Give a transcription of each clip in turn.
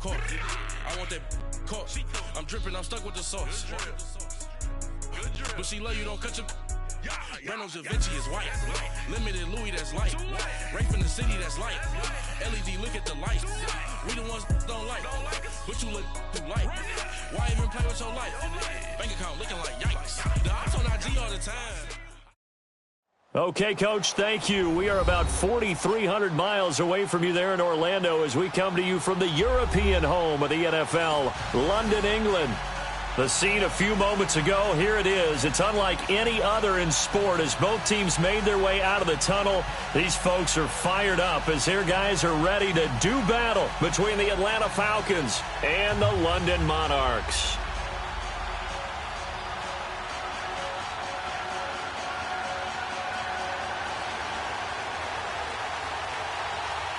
court. I want that court. I'm dripping, I'm stuck with the sauce. But she love you, don't cut your. Brando Javinci is white. Limited Louis, that's light. Right from the city, that's light. LED, look at the light. We the ones don't like. But you look too light. Why even play with your life? Bank account looking like yikes. The ops on IG all the time. Okay, Coach, thank you. We are about 4,300 miles away from you there in Orlando as we come to you from the European home of the NFL, London, England. The scene a few moments ago, here it is. It's unlike any other in sport as both teams made their way out of the tunnel. These folks are fired up as their guys are ready to do battle between the Atlanta Falcons and the London Monarchs.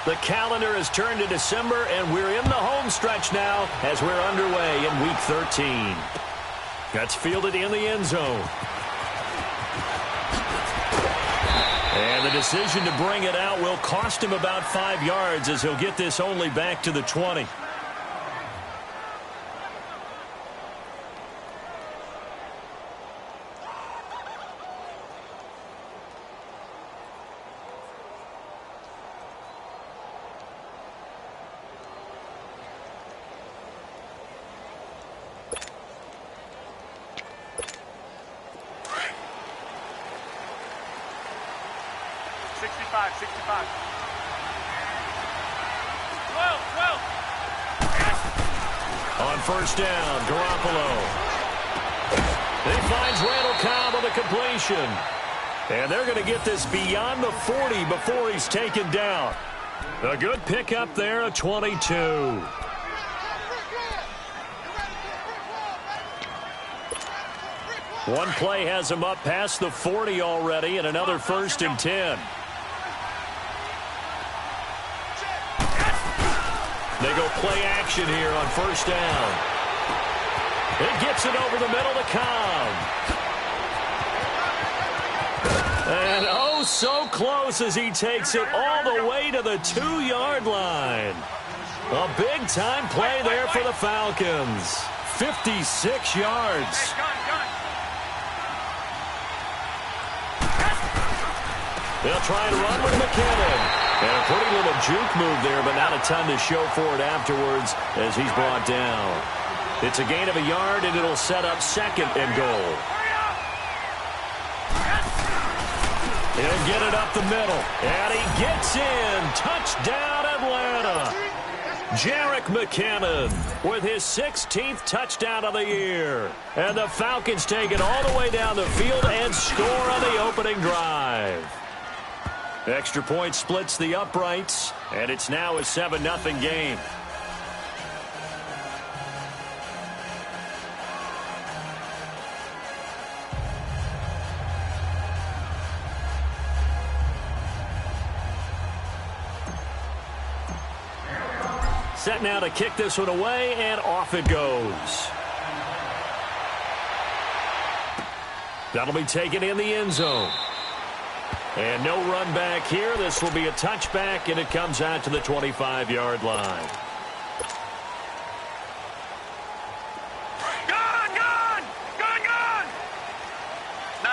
The calendar has turned to December, and we're in the home stretch now as we're underway in Week 13. That's fielded in the end zone. And the decision to bring it out will cost him about 5 yards as he'll get this only back to the 20. On first down, Garoppolo. He finds Randall Cobb on the completion. And they're going to get this beyond the 40 before he's taken down. A good pickup there, a 22. One play has him up past the 40 already, and another 1st and 10. They go play action here on first down. He gets it over the middle to Cobb. And oh, so close as he takes it all the way to the 2-yard line. A big-time play there for the Falcons. 56 yards. They'll try and run with McKinnon. And a pretty little juke move there, but not a ton to show for it afterwards as he's brought down. It's a gain of a yard, and it'll set up 2nd and goal. He'll get it up the middle, and he gets in. Touchdown, Atlanta. Jerick McKinnon with his 16th touchdown of the year. And the Falcons take it all the way down the field and score on the opening drive. Extra point splits the uprights, and it's now a 7-0 game. Set now to kick this one away, and off it goes. That'll be taken in the end zone. And no run back here. This will be a touchback, and it comes out to the 25-yard line. Gone! No,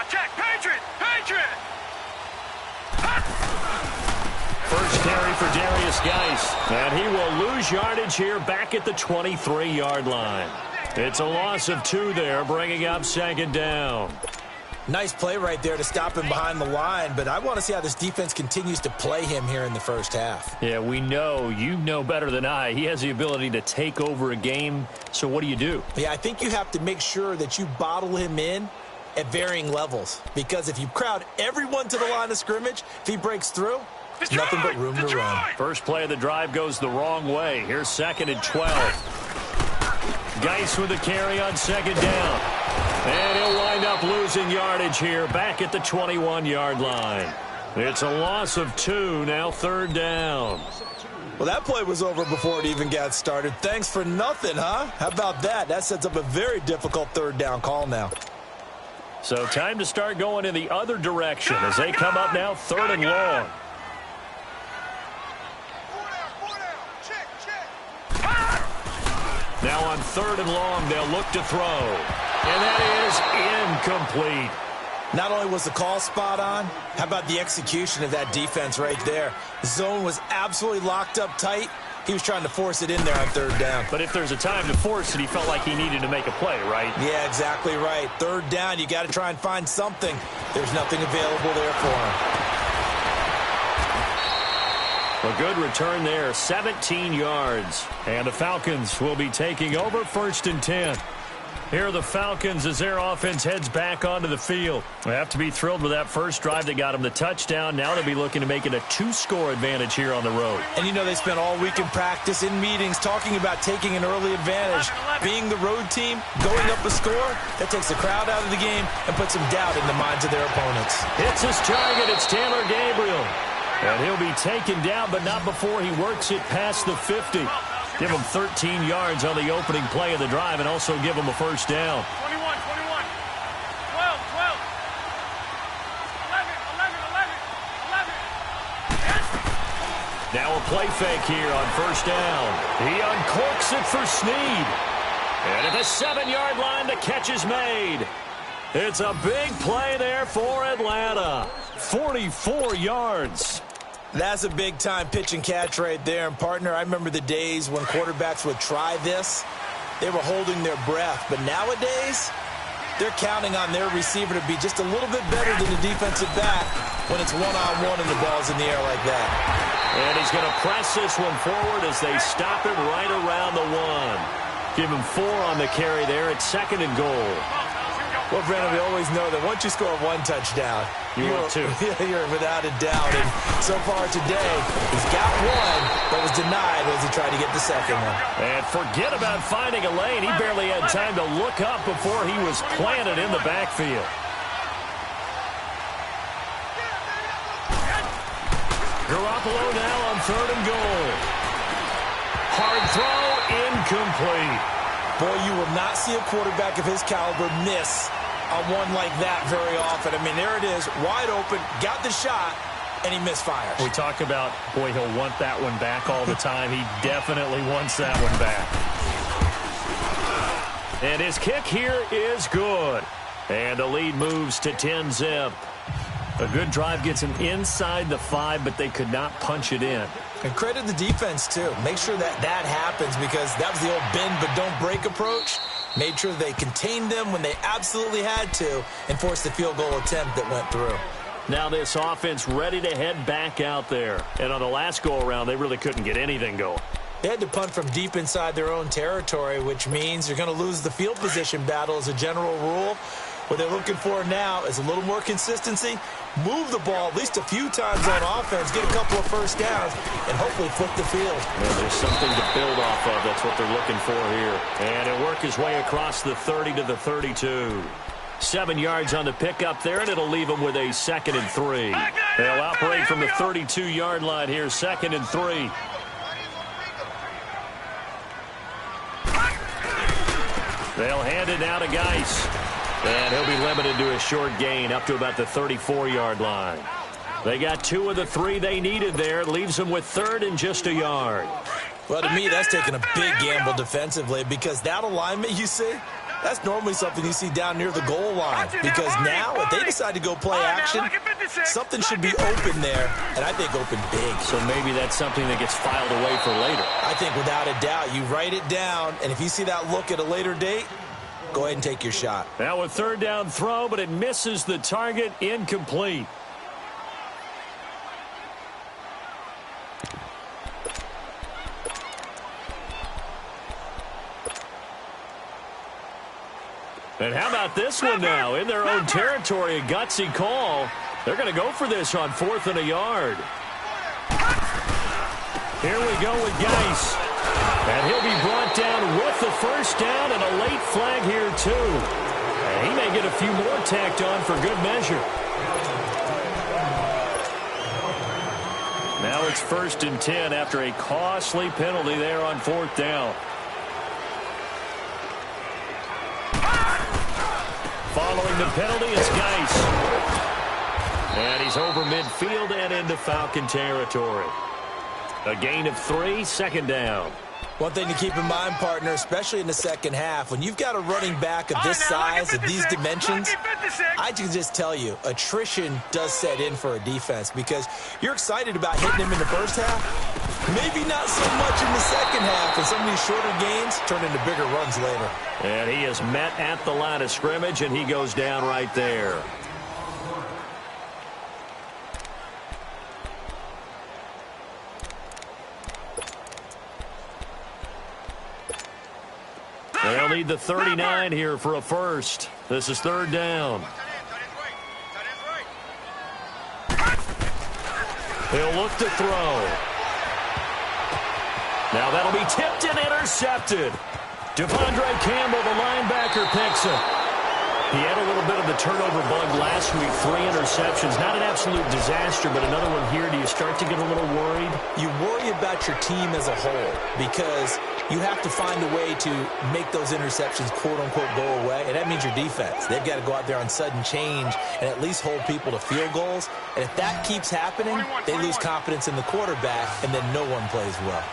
check, Patriot! First carry for Darius Geis, and he will lose yardage here back at the 23-yard line. It's a loss of 2 there, bringing up 2nd down. Nice play right there to stop him behind the line, but I want to see how this defense continues to play him here in the first half. Yeah, we know. You know better than I. He has the ability to take over a game, so what do? Yeah, I think you have to make sure that you bottle him in at varying levels, because if you crowd everyone to the line of scrimmage, if he breaks through, there's nothing but room to run. First play of the drive goes the wrong way. Here's 2nd and 12. Geis with a carry on 2nd down. And he'll wind up losing yardage here back at the 21-yard line. It's a loss of 2, now 3rd down. Well, that play was over before it even got started. Thanks for nothing, huh? How about that? That sets up a very difficult 3rd down call now. So time to start going in the other direction as they come up now 3rd and long. Now on 3rd and long, they'll look to throw. And that is incomplete. Not only was the call spot on, how about the execution of that defense right there? The zone was absolutely locked up tight. He was trying to force it in there on 3rd down. But if there's a time to force it, he felt like he needed to make a play, right? Yeah, exactly right. 3rd down, you got to try and find something. There's nothing available there for him. A good return there, 17 yards. And the Falcons will be taking over 1st and 10. Here are the Falcons as their offense heads back onto the field. They have to be thrilled with that first drive that got them the touchdown. Now they'll be looking to make it a 2-score advantage here on the road. And you know they spent all week in practice, in meetings, talking about taking an early advantage. Being the road team, going up a score, that takes the crowd out of the game and puts some doubt in the minds of their opponents. Hits his target. It's Taylor Gabriel. And he'll be taken down, but not before he works it past the 50. Give him 13 yards on the opening play of the drive and also give him a first down. 21, 12, 11. Now a play fake here on 1st down. He uncorks it for Snead. And at the 7-yard line, the catch is made. It's a big play there for Atlanta. 44 yards. That's a big-time pitch and catch right there. And, partner, I remember the days when quarterbacks would try this. They were holding their breath. But nowadays, they're counting on their receiver to be just a little bit better than the defensive back when it's one-on-one and the ball's in the air like that. And he's going to press this one forward as they stop him right around the 1. Give him 4 on the carry there. It's 2nd and goal. Well, Brandon, we always know that once you score 1 touchdown, you're 2. You're without a doubt. And so far today, he's got 1, but was denied as he tried to get the 2nd one. And forget about finding a lane. He barely had time to look up before he was planted in the backfield. Garoppolo now on 3rd and goal. Hard throw, incomplete. Boy, you will not see a quarterback of his caliber miss on one like that very often. I mean, there it is, wide open, got the shot, and he misfires. We talk about, boy, he'll want that one back all the time. He definitely wants that one back. And his kick here is good. And the lead moves to 10-zip. A good drive gets him inside the 5, but they could not punch it in. And credit the defense, too. Make sure that happens because that was the old bend but don't break approach. Made sure they contained them when they absolutely had to and forced the field goal attempt that went through. Now this offense ready to head back out there. And on the last go-around, they really couldn't get anything going. They had to punt from deep inside their own territory, which means you're going to lose the field position battle as a general rule. What they're looking for now is a little more consistency, move the ball at least a few times on offense, get a couple of first downs, and hopefully flip the field. Well, there's something to build off of. That's what they're looking for here. And he'll work his way across the 30 to the 32. 7 yards on the pickup there, and it'll leave him with a 2nd and 3. They'll operate from the 32-yard line here, 2nd and 3. They'll hand it now to Geis. And he'll be limited to a short gain up to about the 34-yard line. They got 2 of the 3 they needed there. Leaves them with 3rd and just a yard. Well, to me, that's taking a big gamble defensively because that alignment you see, that's normally something you see down near the goal line. Because now, if they decide to go play action, something should be open there, and I think open big. So maybe that's something that gets filed away for later. I think without a doubt, you write it down, and if you see that look at a later date, go ahead and take your shot. Now a 3rd down throw, but it misses the target, incomplete. And how about this one now? In their own territory, a gutsy call. They're going to go for this on 4th and a yard. Here we go with Geis. And he'll be brought down with the first down and a late flag here, too. And he may get a few more tacked on for good measure. Now it's 1st and 10 after a costly penalty there on 4th down. Following the penalty is Geis. And he's over midfield and into Falcon territory. A gain of 3, 2nd down. One thing to keep in mind, partner, especially in the second half, when you've got a running back of this size, of these dimensions, I can just tell you, attrition does set in for a defense because you're excited about hitting him in the first half. Maybe not so much in the second half, and some of these shorter gains turn into bigger runs later. And he is met at the line of scrimmage, and he goes down right there. They'll need the 39 here for a first. This is third down. He'll look to throw. Now that'll be tipped and intercepted. Devondre Campbell, the linebacker, picks it. He had a little bit of the turnover bug last week, 3 interceptions. Not an absolute disaster, but another one here. Do you start to get a little worried? You worry about your team as a whole because you have to find a way to make those interceptions, quote-unquote, go away, and that means your defense. They've got to go out there on sudden change and at least hold people to field goals. And if that keeps happening, they lose confidence in the quarterback, and then no one plays well.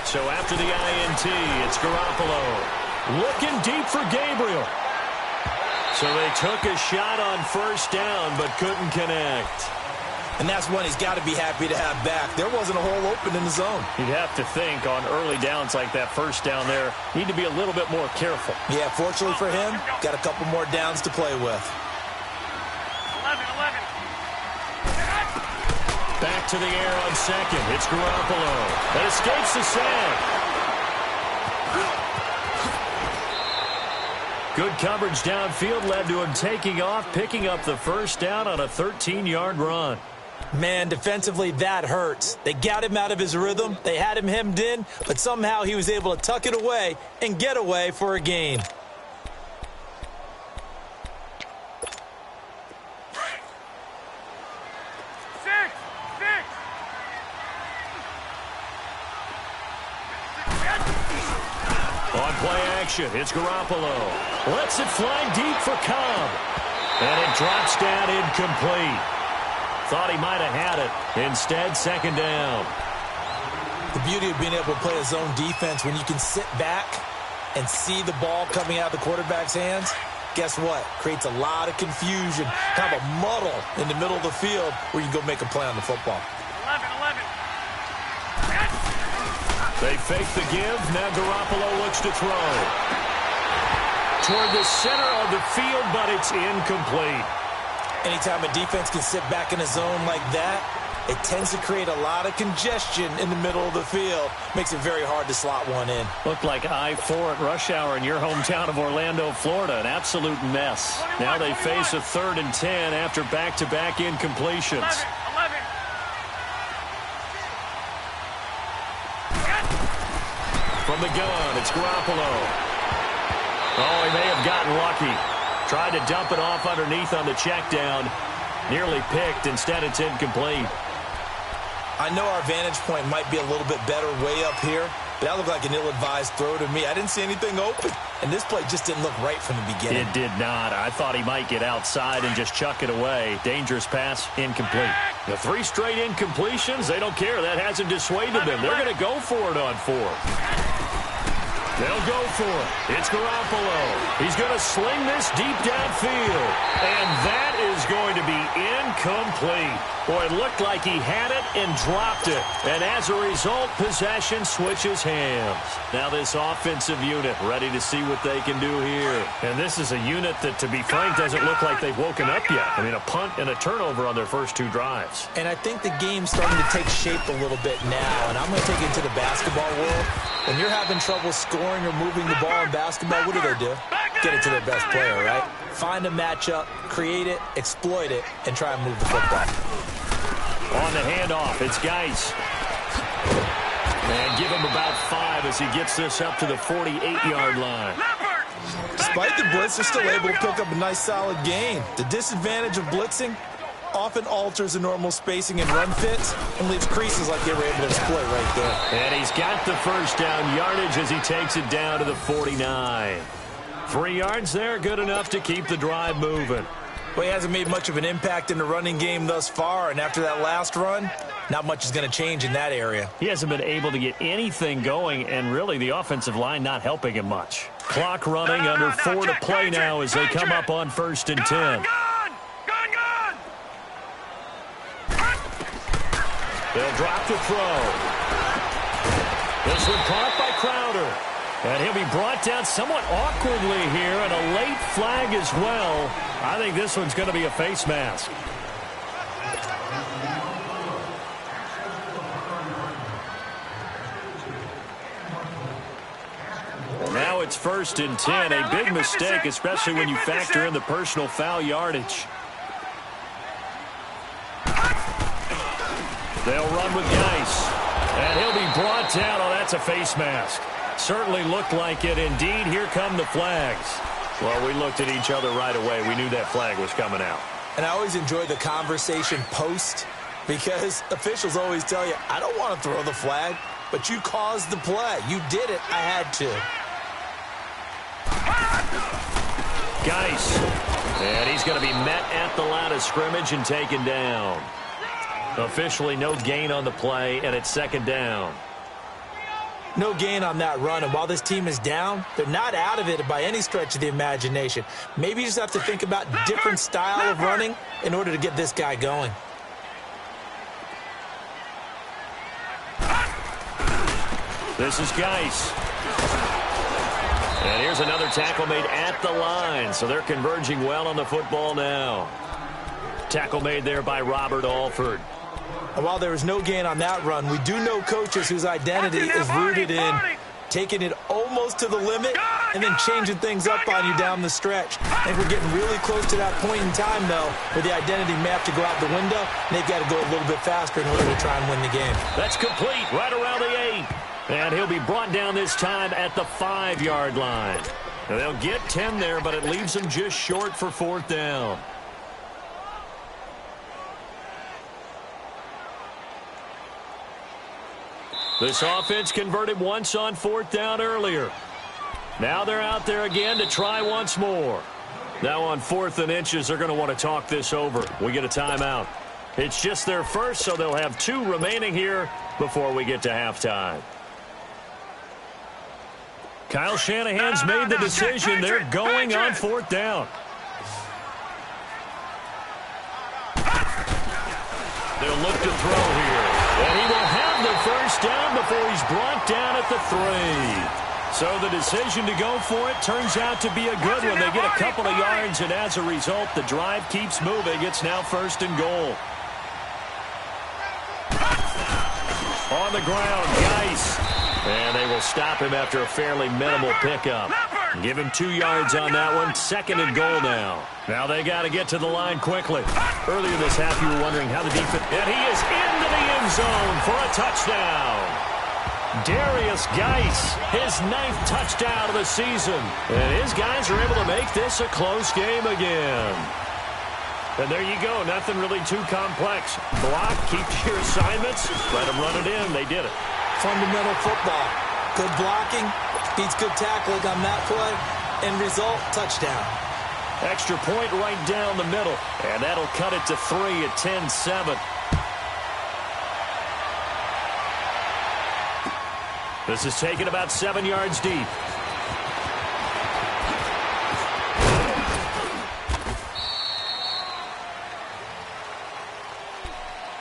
So after the INT, it's Garoppolo. Looking deep for Gabriel. So they took a shot on first down, but couldn't connect. And that's one he's got to be happy to have back. There wasn't a hole open in the zone. You'd have to think on early downs like that first down there, need to be a little bit more careful. Yeah, fortunately for him, got a couple more downs to play with. 11. Back to the air on second. It's Garoppolo. That escapes the sack. Good coverage downfield led to him taking off, picking up the first down on a 13-yard run. Man, defensively, that hurts. They got him out of his rhythm. They had him hemmed in, but somehow he was able to tuck it away and get away for a gain. On play action, it's Garoppolo. Lets it fly deep for Cobb. And it drops down incomplete. Thought he might have had it. Instead, second down. The beauty of being able to play a zone defense when you can sit back and see the ball coming out of the quarterback's hands, guess what? Creates a lot of confusion, kind of a muddle in the middle of the field where you can go make a play on the football. 11. They fake the give. Now Garoppolo looks to throw. Toward the center of the field, but it's incomplete. Anytime a defense can sit back in a zone like that, it tends to create a lot of congestion in the middle of the field. Makes it very hard to slot one in. Looked like I-4 at rush hour in your hometown of Orlando, Florida. An absolute mess. Now they face a 3rd and 10 after back-to-back incompletions. 11. From the gun, it's Garoppolo. Oh, he may have gotten lucky. Tried to dump it off underneath on the check down. Nearly picked. Instead, it's incomplete. I know our vantage point might be a little bit better way up here, but that looked like an ill-advised throw to me. I didn't see anything open, and this play just didn't look right from the beginning. It did not. I thought he might get outside and just chuck it away. Dangerous pass, incomplete. The 3 straight incompletions, they don't care. That hasn't dissuaded them. They're going to go for it on 4th. They'll go for it. It's Garoppolo. He's going to sling this deep downfield. And that is going to be incomplete. Boy, it looked like he had it and dropped it. And as a result, possession switches hands. Now this offensive unit ready to see what they can do here. And this is a unit that, to be frank, doesn't look like they've woken up yet. I mean, a punt and a turnover on their first 2 drives. And I think the game's starting to take shape a little bit now. And I'm going to take it to the basketball world. When you're having trouble scoring or moving the ball in basketball, what do? Get it to their best player, right? Find a matchup, create it, exploit it, and try and move the football. On the handoff, it's Geis. And give him about 5 as he gets this up to the 48-yard line. Despite the blitz, they're still able to pick up a nice solid gain. The disadvantage of blitzing often alters the normal spacing and run fits and leaves creases like they were able to exploit right there. And he's got the first down yardage as he takes it down to the 49. 3 yards there, good enough to keep the drive moving. Well, he hasn't made much of an impact in the running game thus far, and after that last run, not much is going to change in that area. He hasn't been able to get anything going, and really the offensive line not helping him much. Clock running, under 4 to play now as they come up on 1st and 10. They'll drop to throw. This one caught by Crowder. And he'll be brought down somewhat awkwardly here, and a late flag as well. I think this one's going to be a face mask. Now it's 1st and 10. A big mistake, especially when you factor in the personal foul yardage. They'll run with Geis. And he'll be brought down. Oh, that's a face mask. Certainly looked like it. Indeed, here come the flags. Well, we looked at each other right away. We knew that flag was coming out. And I always enjoy the conversation post, because officials always tell you, I don't want to throw the flag, but you caused the play. You did it. I had to. Geis. And he's going to be met at the line of scrimmage and taken down. Officially no gain on the play, and it's 2nd down. No gain on that run, and while this team is down, they're not out of it by any stretch of the imagination. Maybe you just have to think about different style of running in order to get this guy going. This is Geis. And here's another tackle made at the line, so they're converging well on the football now. Tackle made there by Robert Alford. And while there was no gain on that run, we do know coaches whose identity is rooted in taking it almost to the limit and then changing things up on you down the stretch. I think we're getting really close to that point in time, though, where the identity may have to go out the window, and they've got to go a little bit faster in order to try and win the game. That's complete right around the 8. And he'll be brought down this time at the 5-yard line. Now, they'll get 10 there, but it leaves them just short for 4th down. This offense converted once on 4th down earlier. Now they're out there again to try once more. Now on 4th and inches, they're going to want to talk this over. We get a timeout. It's just their first, so they'll have 2 remaining here before we get to halftime. Kyle Shanahan's made the decision. They're going on 4th down. They'll look to throw here. And he will have the first down before he's brought down at the 3. So the decision to go for it turns out to be a good one. They get a couple of yards, and as a result, the drive keeps moving. It's now 1st and goal. On the ground, Geis. And they will stop him after a fairly minimal pickup. Give him 2 yards on that one. 2nd and goal now. Now they got to get to the line quickly. Earlier this half, you were wondering how the defense... And he is into the end zone for a touchdown. Darius Geis, his 9th touchdown of the season. And his guys are able to make this a close game again. And there you go. Nothing really too complex. Block, keep your assignments, let them run it in. They did it. Fundamental football. Good blocking, beats good tackling on that play. End result, touchdown. Extra point right down the middle. And that'll cut it to 3 at 10-7. This is taken about 7 yards deep.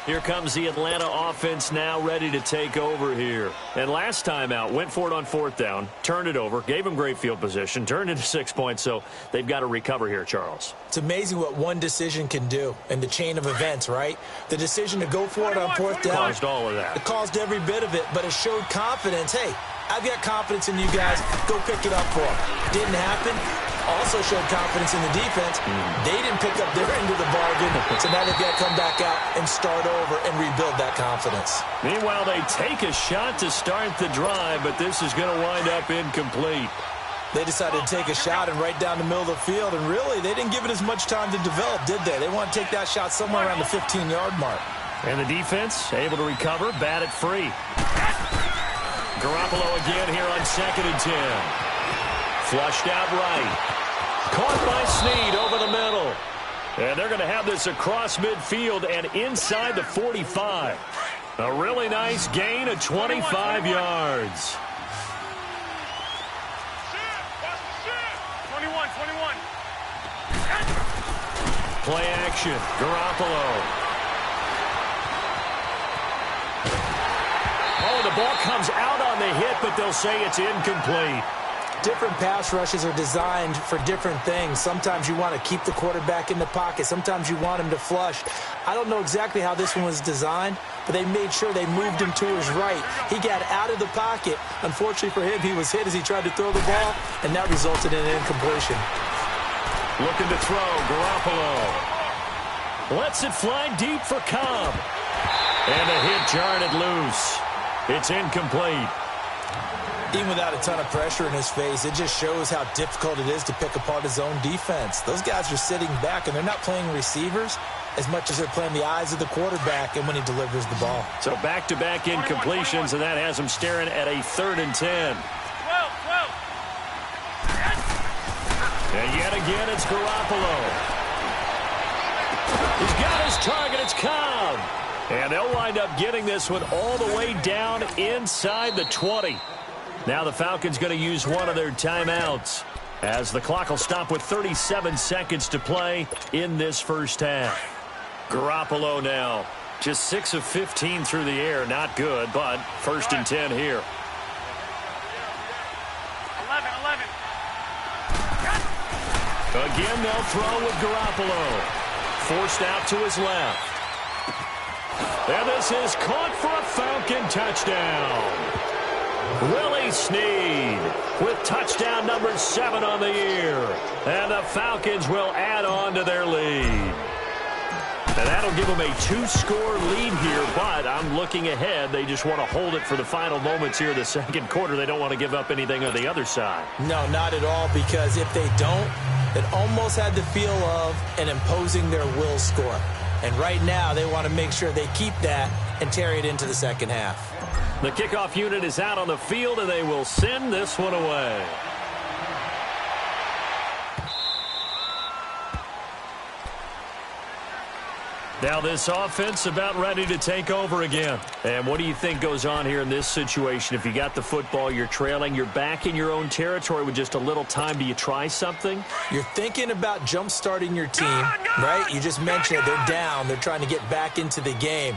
Here comes the Atlanta offense now ready to take over here. And last time out, went for it on 4th down, turned it over, gave them great field position, turned into 6 points, so they've got to recover here, Charles. It's amazing what one decision can do in the chain of events, right? The decision to go for it on 4th down. Caused all of that. It caused every bit of it, but it showed confidence. Hey, I've got confidence in you guys. Go pick it up for them. Didn't happen. Also showed confidence in the defense. They didn't pick up their end of the bargain, so now they've got to come back out and start over and rebuild that confidence. Meanwhile, they take a shot to start the drive, but this is going to wind up incomplete. They decided to take a shot and right down the middle of the field, and really, they didn't give it as much time to develop, did they? They want to take that shot somewhere around the 15-yard mark. And the defense able to recover, bat it free. Garoppolo again here on 2nd and 10. Flushed out right. Caught by Snead over the middle. And they're going to have this across midfield and inside the 45. A really nice gain of 25 yards. 21. Play action. Garoppolo. Oh, the ball comes out on the hit, but they'll say it's incomplete. Different pass rushes are designed for different things. Sometimes you want to keep the quarterback in the pocket. Sometimes you want him to flush. I don't know exactly how this one was designed, but they made sure they moved him to his right. He got out of the pocket. Unfortunately for him, he was hit as he tried to throw the ball, and that resulted in an incompletion. Looking to throw, Garoppolo. Lets it fly deep for Cobb. And a hit jarred it loose. It's incomplete. Even without a ton of pressure in his face, it just shows how difficult it is to pick apart his own defense. Those guys are sitting back, and they're not playing receivers as much as they're playing the eyes of the quarterback and when he delivers the ball. So back-to-back incompletions, and that has him staring at a 3rd and 10. 12. And yet again, it's Garoppolo. He's got his target. It's Cobb. And they'll wind up getting this one all the way down inside the 20. Now the Falcons going to use one of their timeouts as the clock will stop with 37 seconds to play in this first half. Garoppolo now, just 6 of 15 through the air. Not good, but 1st and 10 here. 11. Again, they'll throw with Garoppolo. Forced out to his left. And this is caught for a Falcon touchdown. Willie Snead with touchdown number 7 on the year. And the Falcons will add on to their lead. And that'll give them a 2-score lead here, but I'm looking ahead. They just want to hold it for the final moments here of the second quarter. They don't want to give up anything on the other side. No, not at all, because if they don't, it almost had the feel of an imposing their will score. And right now, they want to make sure they keep that and carry it into the second half. The kickoff unit is out on the field, and they will send this one away. Now this offense about ready to take over again. And what do you think goes on here in this situation? If you got the football, you're trailing, you're back in your own territory with just a little time. Do you try something? You're thinking about jump-starting your team, right? You just mentioned it. They're down. They're trying to get back into the game.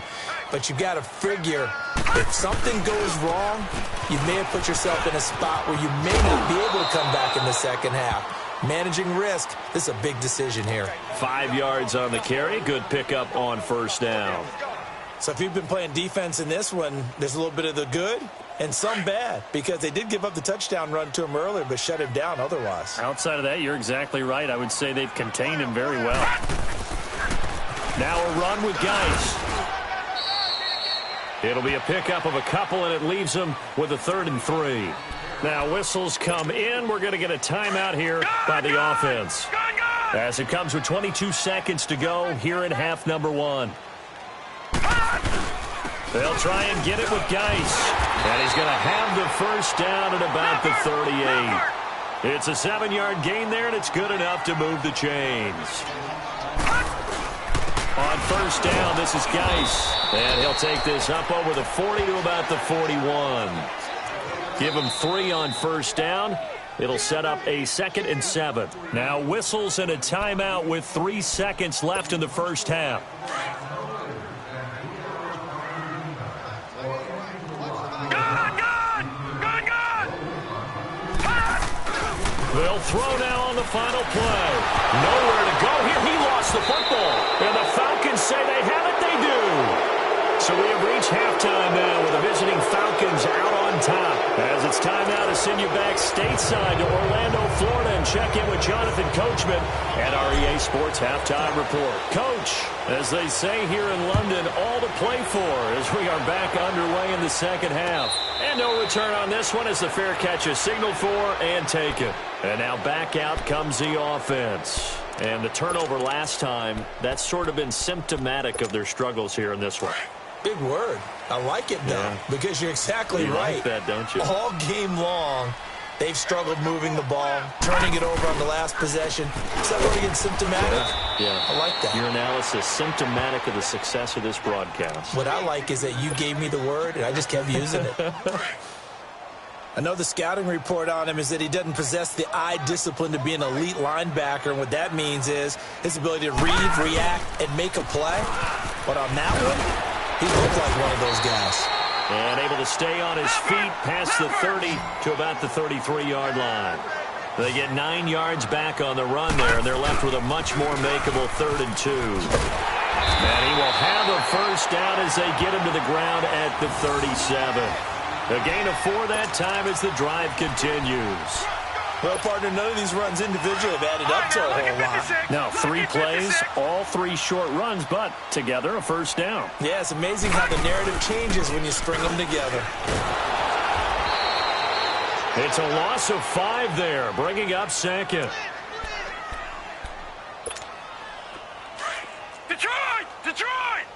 But you've got to figure, if something goes wrong, you may have put yourself in a spot where you may not be able to come back in the second half. Managing risk, this is a big decision here. 5 yards on the carry. Good pickup on 1st down. So if you've been playing defense in this one, there's a little bit of the good and some bad, because they did give up the touchdown run to him earlier but shut him down otherwise. Outside of that, you're exactly right. I would say they've contained him very well. Now a run with Geis. It'll be a pickup of a couple, and it leaves them with a 3rd and 3. Now whistles come in. We're going to get a timeout here by the offense, as it comes with 22 seconds to go here in half number 1. They'll try and get it with Geis, and he's going to have the 1st down at about the 38. It's a 7-yard gain there, and it's good enough to move the chains. On 1st down, this is Geis, and he'll take this up over the 40 to about the 41. Give him 3 on 1st down. It'll set up a 2nd and 7. Now whistles and a timeout with 3 seconds left in the first half. They'll throw now on the final play. Nowhere to go here. He lost the football. And the Falcons say they have it. They do. So we have reached halftime now with the visiting Falcons out on top. As it's time now to send you back stateside to Orlando, Florida, and check in with Jonathan Coachman at our EA Sports Halftime Report. Coach, as they say here in London, all to play for as we are back underway in the second half. And no return on this one as the fair catch is signaled for and taken. And now back out comes the offense. And the turnover last time, that's sort of been symptomatic of their struggles here in this one. Big word. I like it, though, because you're exactly right. You like that, don't you? All game long, They've struggled moving the ball, turning it over on the last possession. Is that really getting symptomatic? Yeah. I like that. Your analysis, symptomatic of the success of this broadcast. What I like is that you gave me the word, and I just kept using it. I know the scouting report on him is that he doesn't possess the eye discipline to be an elite linebacker, and what that means is his ability to read, react, and make a play. But on that one, he looked like one of those guys. And able to stay on his feet past the 30 to about the 33-yard line. They get 9 yards back on the run there, and they're left with a much more makeable 3rd and 2. And he will have a first down as they get him to the ground at the 37. A gain of 4 that time as the drive continues. Well, partner, none of these runs individually have added up to a whole lot. Now, 3 plays, all 3 short runs, but together a first down. Yeah, it's amazing how the narrative changes when you string them together. It's a loss of 5 there, bringing up 2nd. Detroit! Detroit!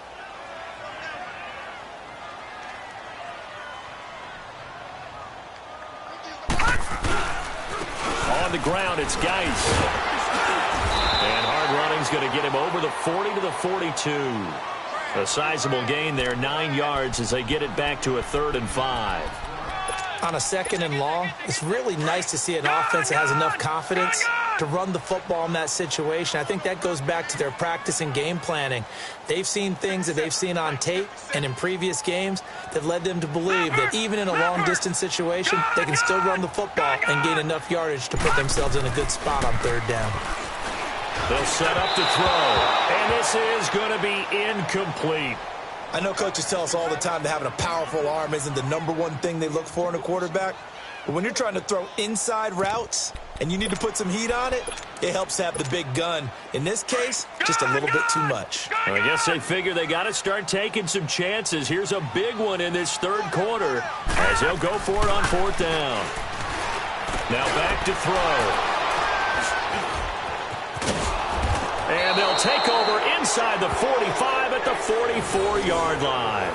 On the ground, it's Geis. And hard running's going to get him over the 40 to the 42. A sizable gain there, 9 yards as they get it back to a 3rd and 5. On a 2nd and long, it's really nice to see an offense that has enough confidence to run the football in that situation. I think that goes back to their practice and game planning. They've seen things that they've seen on tape and in previous games that led them to believe that even in a long-distance situation, they can still run the football and gain enough yardage to put themselves in a good spot on 3rd down. They'll set up to throw, and this is going to be incomplete. I know coaches tell us all the time that having a powerful arm isn't the #1 thing they look for in a quarterback. But when you're trying to throw inside routes and you need to put some heat on it, it helps have the big gun. In this case, just a little bit too much. Well, I guess they figure they got to start taking some chances. Here's a big one in this 3rd quarter as they'll go for it on 4th down. Now back to throw. And they'll take over inside the 45 at the 44-yard line.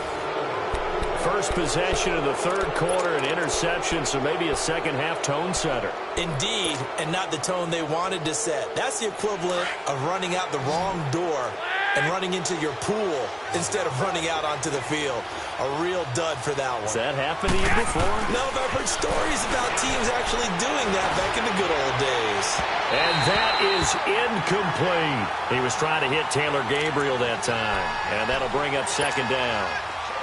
First possession of the 3rd quarter, an interception, so maybe a second-half tone setter. Indeed, and not the tone they wanted to set. That's the equivalent of running out the wrong door and running into your pool instead of running out onto the field. A real dud for that one. Has that happened to you before? No, but I've heard stories about teams actually doing that back in the good old days. And that is incomplete. He was trying to hit Taylor Gabriel that time, and that'll bring up 2nd down.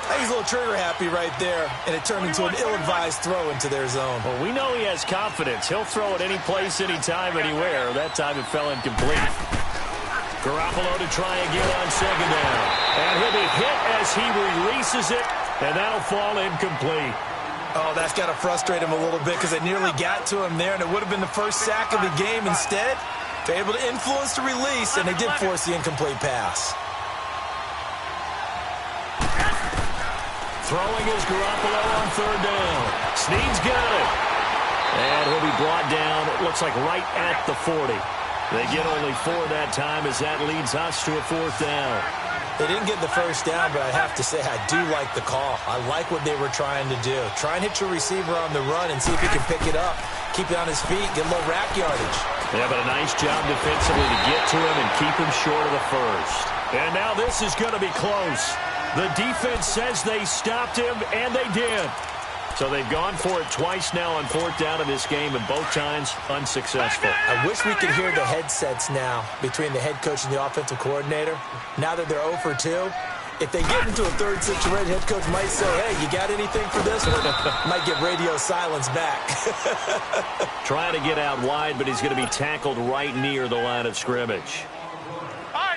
I think he's a little trigger happy right there, and it turned into an ill-advised throw into their zone. Well, we know he has confidence. He'll throw it any place, anytime, anywhere. That time it fell incomplete. Garoppolo to try again on 2nd down. And he'll be hit as he releases it, and that'll fall incomplete. Oh, that's got to frustrate him a little bit because they nearly got to him there, and it would have been the first sack of the game. Instead, they're able to influence the release, and they did force the incomplete pass. Throwing is Garoppolo on 3rd down. Snead's got it. And he'll be brought down, it looks like right at the 40. They get only 4 that time as that leads us to a 4th down. They didn't get the first down, but I have to say I do like the call. I like what they were trying to do. Try and hit your receiver on the run and see if he can pick it up. Keep it on his feet, get a little rack yardage. Yeah, but a nice job defensively to get to him and keep him short of the first. And now this is going to be close. The defense says they stopped him, and they did. So they've gone for it twice now on 4th down in this game, and both times unsuccessful. I wish we could hear the headsets now between the head coach and the offensive coordinator. Now that they're 0 for 2, if they get into a 3rd situation, head coach might say, hey, you got anything for this one? Might get radio silence back. Trying to get out wide, but he's going to be tackled right near the line of scrimmage.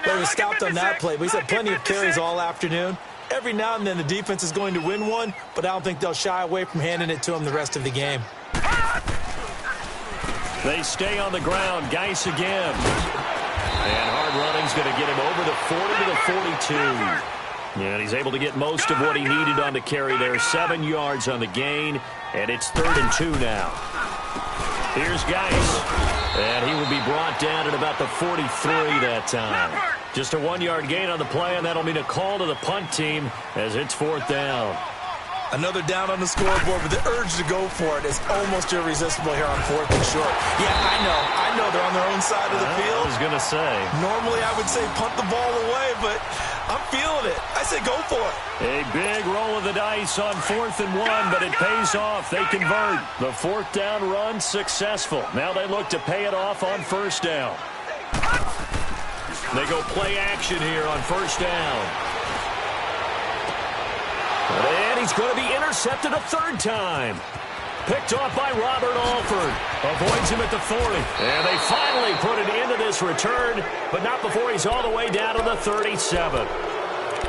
They were stopped on that play, but he's had plenty of carries all afternoon. Every now and then the defense is going to win one, but I don't think they'll shy away from handing it to him the rest of the game. They stay on the ground. Geis again. And hard running's going to get him over the 40 to the 42. And he's able to get most of what he needed on the carry there. 7 yards on the gain, and it's 3rd and 2 now. Here's Geis, and he will be brought down at about the 43 that time. Just a 1-yard gain on the play, and that'll mean a call to the punt team as it's 4th down. Another down on the scoreboard, but the urge to go for it is almost irresistible here on 4th and short. Yeah, I know they're on their own side of the field. I was going to say. Normally I would say punt the ball away, but I'm feeling it. I say go for it. A big roll of the dice on 4th and 1, but it pays off. They convert. The 4th down run successful. Now they look to pay it off on 1st down. They go play action here on 1st down. And he's going to be intercepted a 3rd time. Picked off by Robert Alford. Avoids him at the 40. And they finally put it into this return, but not before he's all the way down to the 37.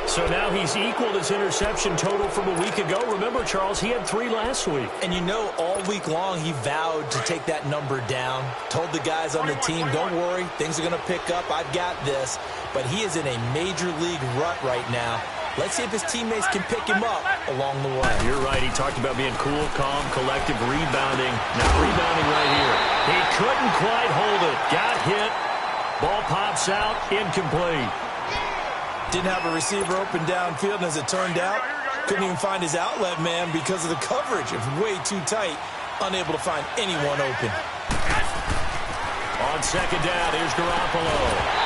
So now he's equaled his interception total from a week ago. Remember, Charles, he had 3 last week. And you know, all week long he vowed to take that number down. Told the guys on the team, don't worry, things are going to pick up. I've got this. But he is in a major league rut right now. Let's see if his teammates can pick him up along the way. You're right. He talked about being cool, calm, collective, rebounding. Not rebounding right here. He couldn't quite hold it. Got hit. Ball pops out. Incomplete. Didn't have a receiver open downfield, and as it turned out, couldn't even find his outlet man because of the coverage. It was way too tight. Unable to find anyone open. On 2nd down, here's Garoppolo.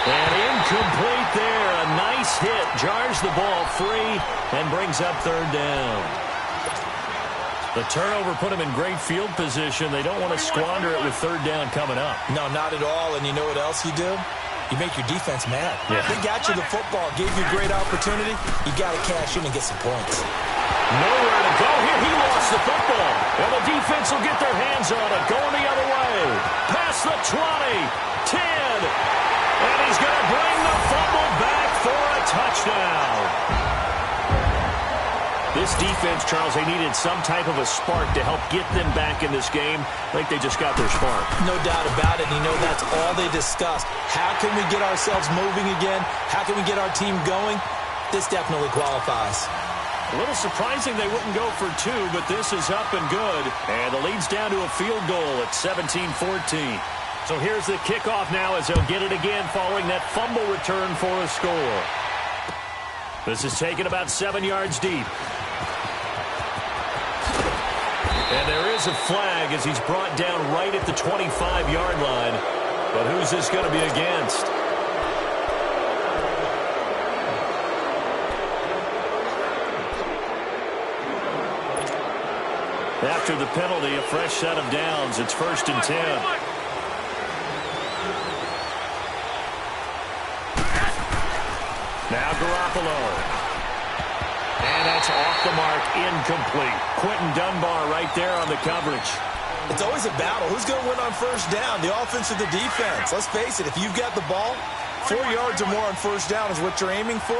And incomplete there. A nice hit. Jars the ball free and brings up 3rd down. The turnover put him in great field position. They don't want to squander it with 3rd down coming up. No, not at all. And you know what else you do? You make your defense mad. Yeah. They got you the football, gave you a great opportunity. You got to cash in and get some points. Nowhere to go here. He lost the football. And the defense will get their hands on it. Going the other way. Past the 20, 10. And he's going to bring the fumble back for a touchdown. This defense, Charles, they needed some type of a spark to help get them back in this game. I think they just got their spark. No doubt about it. You know, that's all they discussed. How can we get ourselves moving again? How can we get our team going? This definitely qualifies. A little surprising they wouldn't go for 2, but this is up and good. And the lead's down to a field goal at 17-14. So here's the kickoff now as they'll get it again following that fumble return for a score. This is taken about 7 yards deep. And there is a flag as he's brought down right at the 25-yard line. But who's this going to be against? After the penalty, a fresh set of downs. It's 1st and 10. Now Garoppolo. And that's off the mark, incomplete. Quentin Dunbar right there on the coverage. It's always a battle. Who's going to win on 1st down, the offense or the defense? Let's face it, if you've got the ball, 4 yards or more on 1st down is what you're aiming for.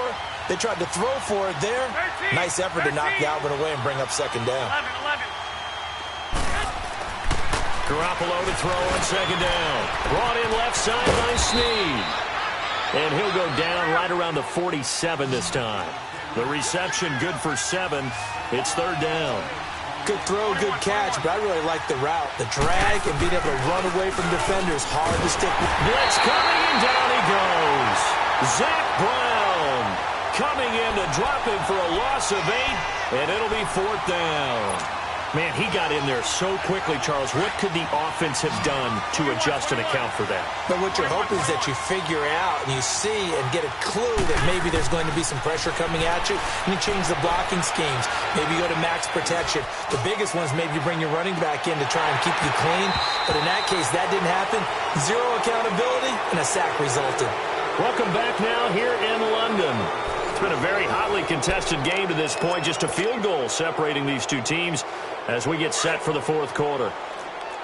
They tried to throw for it there. Nice effort to knock Galvin away and bring up 2nd down. 11. Garoppolo to throw on 2nd down. Brought in left side by Snead. And he'll go down right around the 47 this time. The reception good for 7. It's 3rd down. Good throw, good catch, but I really like the route. The drag and being able to run away from defenders, hard to stick with. Blitz coming, and down he goes. Zach Brown coming in to drop him for a loss of 8, and it'll be 4th down. Man, he got in there so quickly, Charles. What could the offense have done to adjust and account for that? But what you're hoping is that you figure out and you see and get a clue that maybe there's going to be some pressure coming at you, and you change the blocking schemes. Maybe you go to max protection. The biggest one is maybe you bring your running back in to try and keep you clean. But in that case, that didn't happen. 0 accountability, and a sack resulted. Welcome back now here in London. It's been a very hotly contested game to this point. Just a field goal separating these two teams as we get set for the 4th quarter.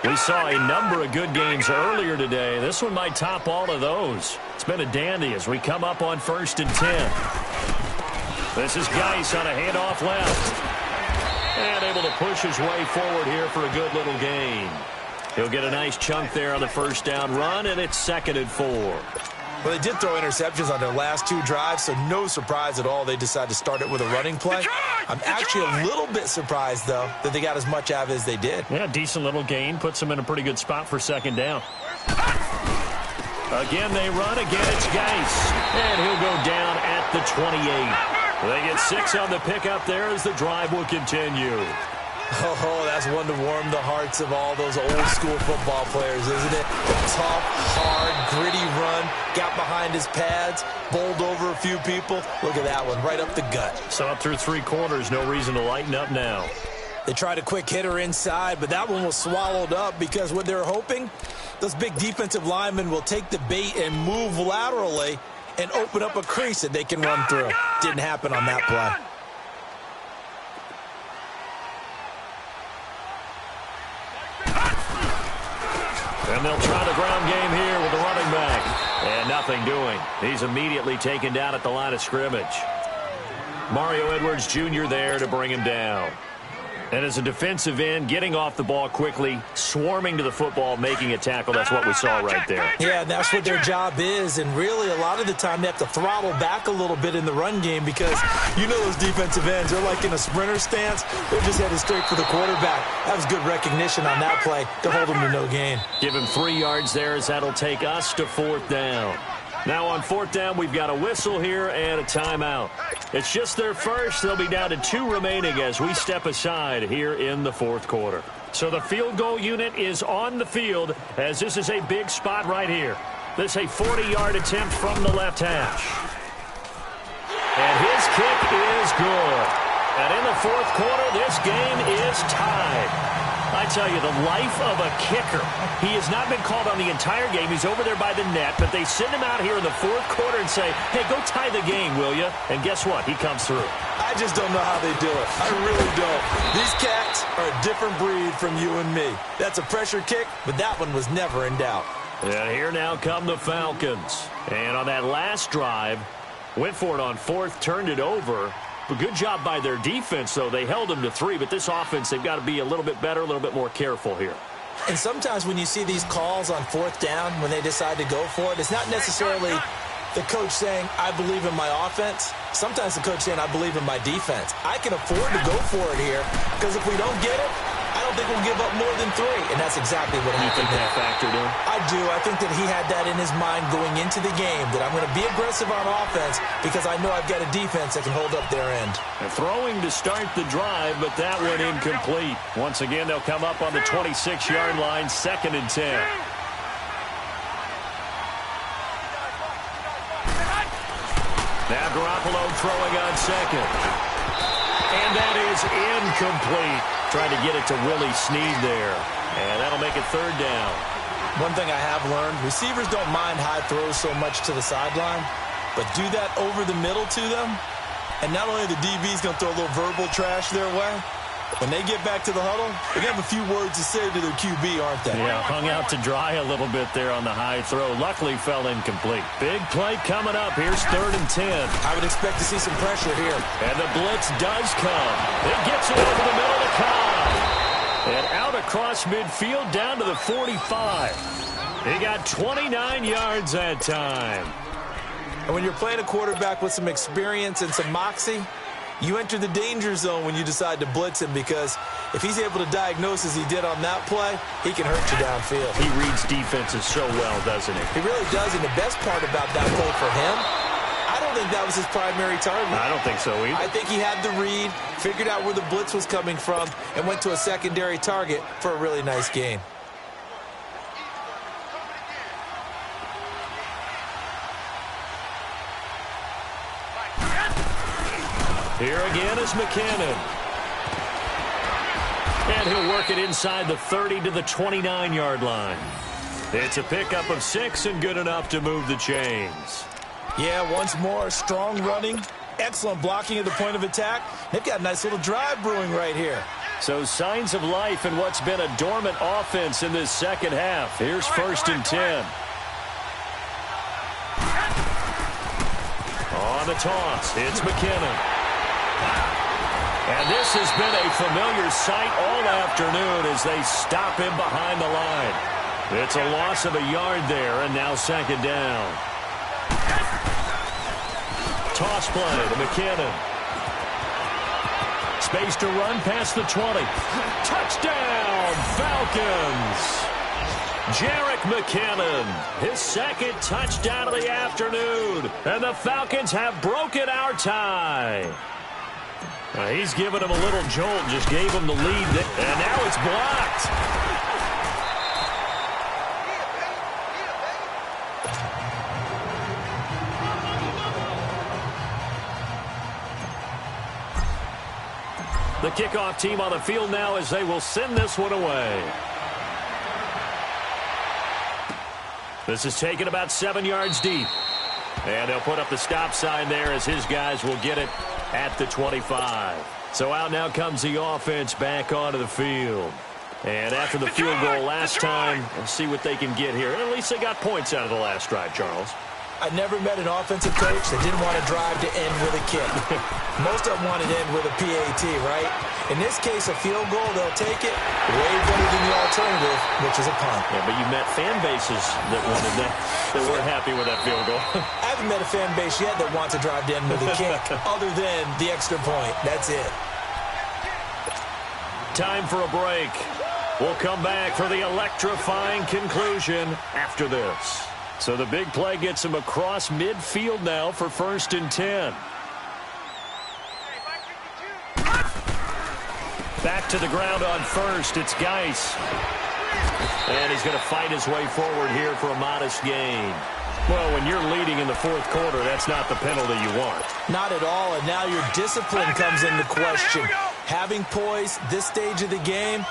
We saw a number of good games earlier today. This one might top all of those. It's been a dandy as we come up on 1st and 10. This is Geis on a handoff left. And able to push his way forward here for a good little gain. He'll get a nice chunk there on the 1st down run, and it's 2nd and 4. Well, they did throw interceptions on their last 2 drives, so no surprise at all they decided to start it with a running play. I'm actually a little bit surprised, though, that they got as much out of it as they did. Yeah, decent little gain. Puts them in a pretty good spot for 2nd down. Again, they run. Again, it's Geis. And he'll go down at the 28. They get 6 on the pickup there as the drive will continue. Oh, that's one to warm the hearts of all those old-school football players, isn't it? Tough, hard, gritty run, got behind his pads, bowled over a few people. Look at that one, right up the gut. So up through 3 quarters, no reason to lighten up now. They tried a quick hitter inside, but that one was swallowed up because what they're hoping, those big defensive linemen will take the bait and move laterally and open up a crease that they can run through. Didn't happen on that play. And they'll try the ground game here with the running back. And nothing doing. He's immediately taken down at the line of scrimmage. Mario Edwards Jr. there to bring him down. And as a defensive end, getting off the ball quickly, swarming to the football, making a tackle, that's what we saw right there. Yeah, that's what their job is. And really, a lot of the time, they have to throttle back a little bit in the run game because you know those defensive ends, they're like in a sprinter stance. They're just headed straight for the quarterback. That was good recognition on that play to hold him to no gain. Give him 3 yards there as that'll take us to 4th down. Now on 4th down, we've got a whistle here and a timeout. It's just their first. They'll be down to 2 remaining as we step aside here in the 4th quarter. So the field goal unit is on the field as this is a big spot right here. This is a 40-yard attempt from the left hash. And his kick is good. And in the 4th quarter, this game is tied. I tell you, the life of a kicker. He has not been called on the entire game. He's over there by the net, but they send him out here in the 4th quarter and say, hey, go tie the game, will you? And guess what? He comes through. I just don't know how they do it. I really don't. These cats are a different breed from you and me. That's a pressure kick, but that one was never in doubt. And here now come the Falcons. And on that last drive, went for it on 4th, turned it over. But good job by their defense, though. They held them to 3, but this offense, they've got to be a little bit better, a little bit more careful here. And sometimes when you see these calls on 4th down, when they decide to go for it, it's not necessarily the coach saying, I believe in my offense. Sometimes the coach saying, I believe in my defense. I can afford to go for it here because if we don't get it, I don't think we'll give up more than 3. And that's exactly what happened. You think that factored in? I do. I think that he had that in his mind going into the game, that I'm going to be aggressive on offense because I know I've got a defense that can hold up their end. And throwing to start the drive, but that went incomplete. Once again, they'll come up on the 26-yard line, 2nd and 10. Now Garoppolo throwing on 2nd. And that is incomplete. Trying to get it to Willie Snead there. And that'll make it 3rd down. One thing I have learned, receivers don't mind high throws so much to the sideline, but do that over the middle to them, and not only the DB's going to throw a little verbal trash their way, when they get back to the huddle, they're going to have a few words to say to their QB, aren't they? Yeah, hung out to dry a little bit there on the high throw. Luckily fell incomplete. Big play coming up. Here's 3rd and 10. I would expect to see some pressure here. And the blitz does come. It gets it over the middle to Cobb. And out across midfield down to the 45. He got 29 yards that time. And when you're playing a quarterback with some experience and some moxie, you enter the danger zone when you decide to blitz him because if he's able to diagnose as he did on that play, he can hurt you downfield. He reads defenses so well, doesn't he? He really does, and the best part about that play for him, I don't think that was his primary target. I don't think so either. I think he had the read, figured out where the blitz was coming from, and went to a secondary target for a really nice gain. Here again is McKinnon. And he'll work it inside the 30 to the 29-yard line. It's a pickup of 6 and good enough to move the chains. Yeah, once more, strong running, excellent blocking at the point of attack. They've got a nice little drive brewing right here. So signs of life in what's been a dormant offense in this second half. Here's 1st and 10. On the toss, it's McKinnon. And this has been a familiar sight all afternoon as they stop him behind the line. It's a loss of a yard there, and now 2nd down. Toss play to McKinnon. Space to run past the 20. Touchdown, Falcons! Jerick McKinnon, his second touchdown of the afternoon. And the Falcons have broken our tie. He's given him a little jolt, just gave him the lead. And now it's blocked. The kickoff team on the field now as they will send this one away. This is taken about 7 yards deep. And they'll put up the stop sign there as his guys will get it at the 25. So out now comes the offense back onto the field. And after the field goal last time, we'll see what they can get here. At least they got points out of the last drive, Charles. I never met an offensive coach that didn't want to drive to end with a kick. Most of them want to end with a PAT, right? In this case, a field goal, they'll take it. Way better than the alternative, which is a punt. Yeah, but you met fan bases that wanted that weren't happy with that field goal. I haven't met a fan base yet that wants to drive to end with a kick, other than the extra point. That's it. Time for a break. We'll come back for the electrifying conclusion after this. So the big play gets him across midfield now for 1st and 10. Back to the ground on first. It's Geis. And he's going to fight his way forward here for a modest gain. Well, when you're leading in the 4th quarter, that's not the penalty you want. Not at all, and now your discipline comes into question. Having poise this stage of the game,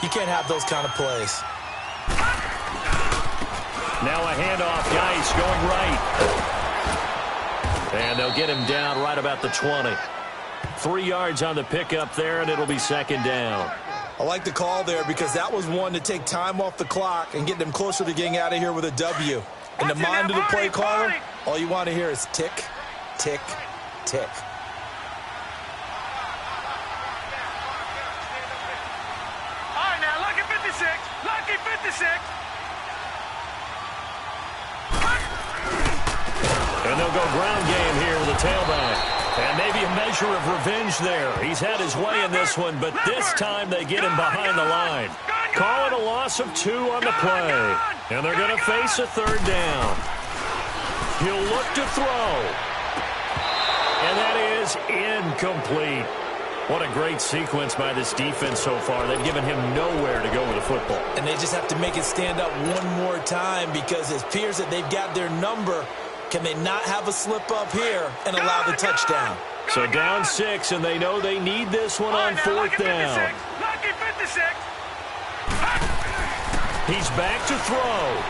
you can't have those kind of plays. Now a handoff, Geis going right. And they'll get him down right about the 20. 3 yards on the pickup there, and it'll be 2nd down. I like the call there because that was one to take time off the clock and get them closer to getting out of here with a W. In the mind of the play caller, all you want to hear is tick, tick, tick. All right, now, lucky 56. Lucky 56. And they'll go ground game here with a tailback. And maybe a measure of revenge there. He's had his way in this one, but this time they get him behind the line. Call it a loss of 2 on the play. And they're going to face a 3rd down. He'll look to throw. And that is incomplete. What a great sequence by this defense so far. They've given him nowhere to go with the football. And they just have to make it stand up one more time because it appears that they've got their number. Can they not have a slip up here and allow the touchdown? So down 6, and they know they need this one on 4th down. Lucky 56. He's back to throw.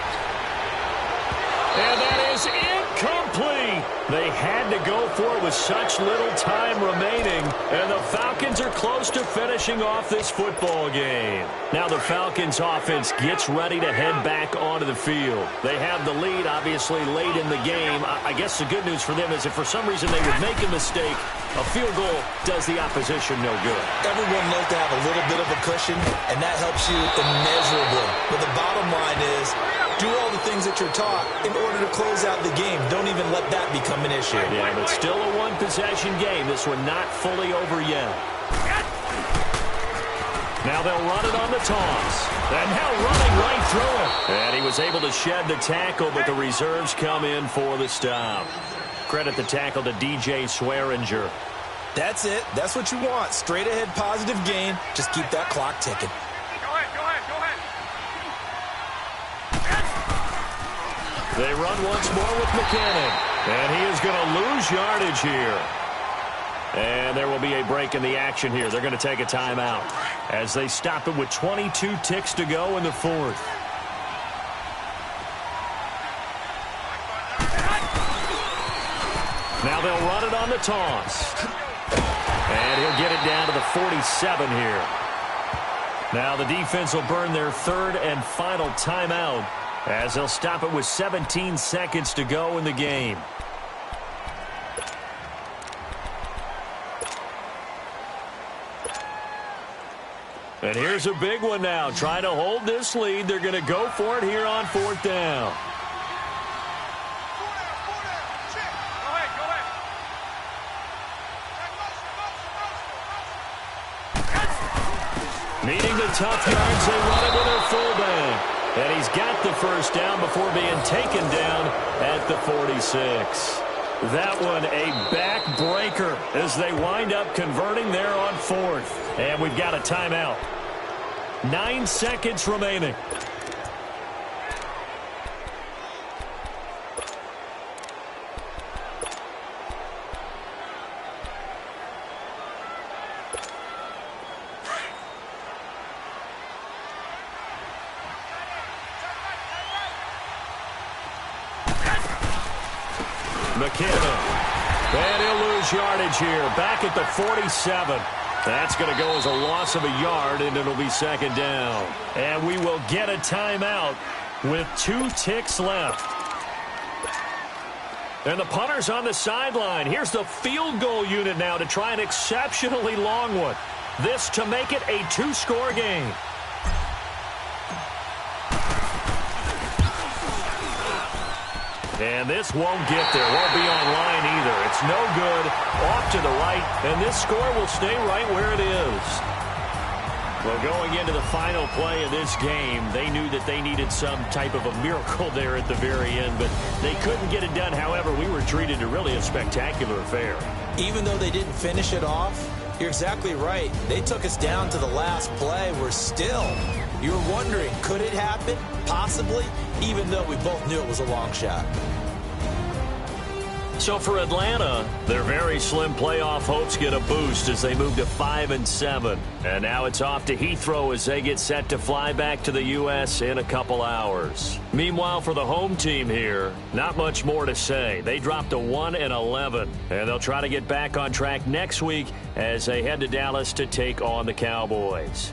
And that is incomplete. They had to go for it with such little time remaining. And the Falcons are close to finishing off this football game. Now the Falcons offense gets ready to head back onto the field. They have the lead, obviously, late in the game. I guess the good news for them is if for some reason they would make a mistake, a field goal does the opposition no good. Everyone loves to have a little bit of a cushion, and that helps you immeasurably. But the bottom line is, do all the things that you're taught in order to close out the game. Don't even let that become an issue. Yeah, but still a one-possession game. This one not fully over yet. Now they'll run it on the toss. And now running right through it. And he was able to shed the tackle, but the reserves come in for the stop. Credit the tackle to DJ Swearinger. That's it. That's what you want. Straight ahead positive gain. Just keep that clock ticking. They run once more with McKinnon. And he is going to lose yardage here. And there will be a break in the action here. They're going to take a timeout as they stop it with 22 ticks to go in the 4th. Now they'll run it on the toss. And he'll get it down to the 47 here. Now the defense will burn their 3rd and final timeout as they'll stop it with 17 seconds to go in the game. And here's a big one now. Trying to hold this lead. They're going to go for it here on 4th down. Needing the tough yards, they run it with their fullback. And he's got the first down before being taken down at the 46. That one a backbreaker as they wind up converting there on fourth. And we've got a timeout. 9 seconds remaining. McKinnon. And he'll lose yardage here. Back at the 47. That's going to go as a loss of a yard, and it'll be second down. And we will get a timeout with 2 ticks left. And the punter's on the sideline. Here's the field goal unit now to try an exceptionally long one. This to make it a 2-score game. And this won't get there. Won't be online either. It's no good. Off to the right. And this score will stay right where it is. Well, going into the final play of this game, they knew that they needed some type of a miracle there at the very end, but they couldn't get it done. However, we were treated to really a spectacular affair. Even though they didn't finish it off, you're exactly right. They took us down to the last play. We're still, you were wondering, could it happen? Possibly, even though we both knew it was a long shot. So for Atlanta, their very slim playoff hopes get a boost as they move to 5-7. And now it's off to Heathrow as they get set to fly back to the U.S. in a couple hours. Meanwhile, for the home team here, not much more to say. They dropped to 1-11, and they'll try to get back on track next week as they head to Dallas to take on the Cowboys.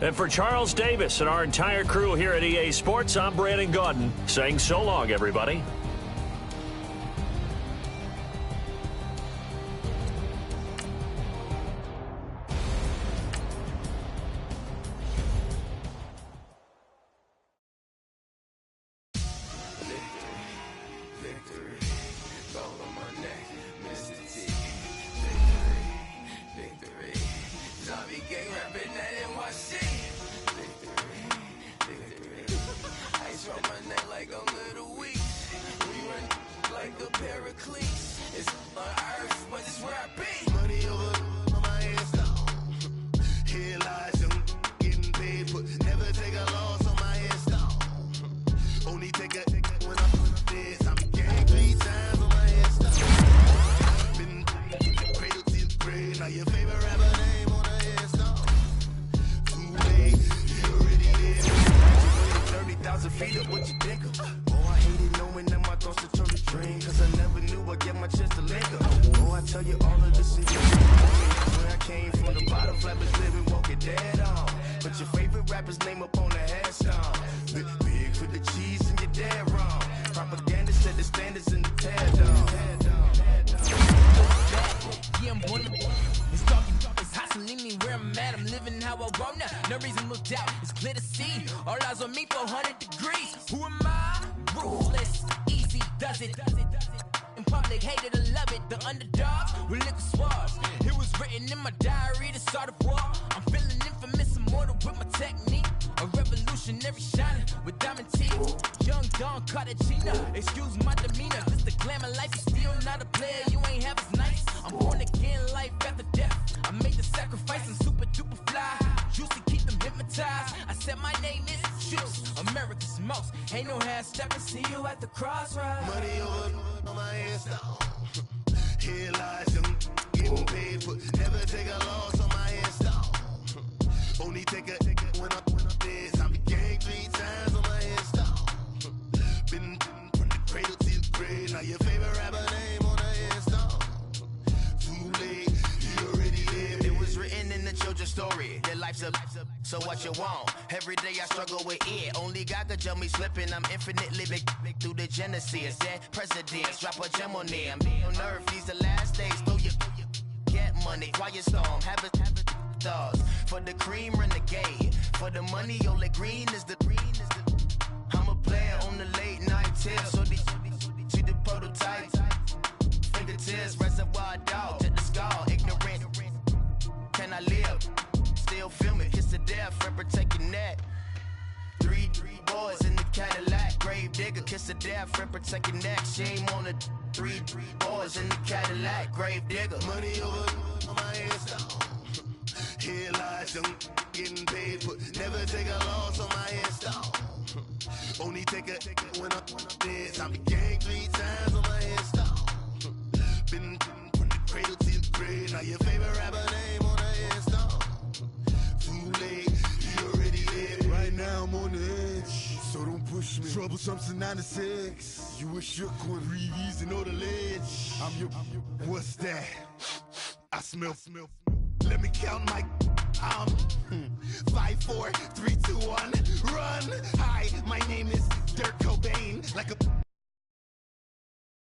And for Charles Davis and our entire crew here at EA Sports, I'm Brandon Gaudin saying so long, everybody. So what you want? Every day I struggle with it. Only God could tell me slipping. I'm infinitely big through the Genesis. That presidents drop a gem on them. On earth, these the last days. Throw your get money, quiet storm. Have it thoughts. For the cream, renegade. For the money, only green is the. I'm a player on the late night tip. So these see the prototype. Fingertips, reservoir dog. Check the skull. Ignorant. Can I live? Still film it, hits the death, and protect your neck. doors in the Cadillac. Grave digger, kiss of death, friend protect your neck. Shame on the 3 doors in the Cadillac. Grave digger. Money over on my headstone. Here lies young getting paid, but never take a loss on my headstone. Only take a when I'm dead. I be gang 3 times on my headstone. Been from the cradle to the grave. Now your favorite rapper name on the headstone. Too late, you already dead. Right now I'm on the edge, so don't push me. Troublesome to 96. You a shook one, breathe easy, know the ledge. I'm your, what's that? I smell. Let me count my 5, 4, 3, 2, 1, run. Hi, my name is Dirk Cobain. Like a